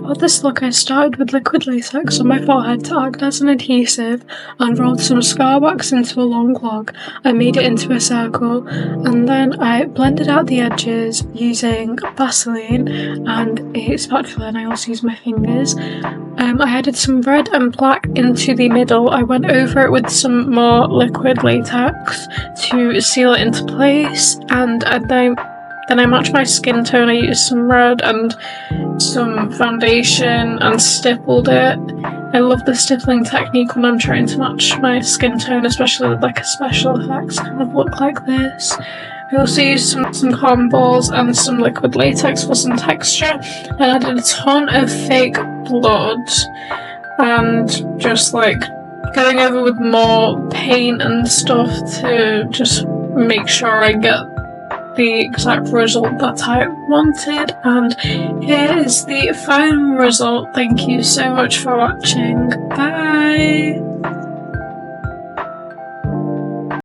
For this look, I started with liquid latex on my forehead to act as an adhesive and rolled some scar wax into a long log. I made it into a circle, and then I blended out the edges using Vaseline and a spatula, and I also used my fingers. I added some red and black into the middle. I went over it with some more liquid latex to seal it into place, and then I matched my skin tone. I used some red and some foundation and stippled it. I love the stippling technique when I'm trying to match my skin tone, especially with like a special effects kind of look like this. I also used some cotton balls and some liquid latex for some texture. I added a ton of fake blood and just like going over with more paint and stuff to just make sure I get the exact result that I wanted. And here is the final result. Thank you so much for watching. Bye!